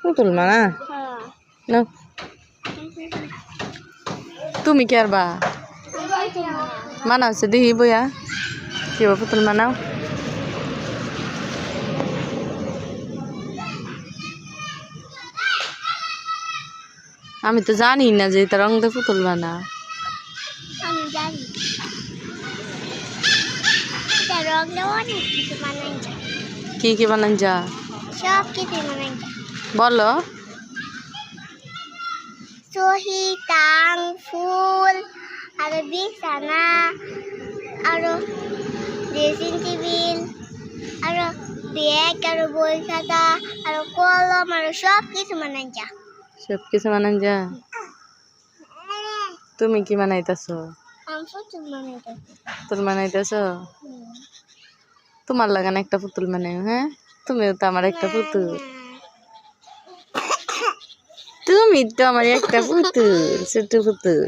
পুতুল মানা না তুমি কি আরবা মানাওছে দেখি বইয়া কি পুতুল মানাও আমি তো জানি না যে এটা রং দিয়ে পুতুল বানা কি কি বানান যা সব কিছু বানাই বলো সহি টাং ফুল আর বিছানা আর ড্রেসিং টেবিল আর ব্যাগ আর বই খাতা আর কলম আর সব কিছু বানাই যা সব কিছু বানান যা তুমি কি বানাইতেছো আমি পুতুল বানাই পুতুল বানাইতেছো তোমার লাগান একটা পুতুল বানাই হ্যাঁ তুমিও তো আমার একটা পুতুল তুমি তো আমার একটা পুতুল ছোট পুতুল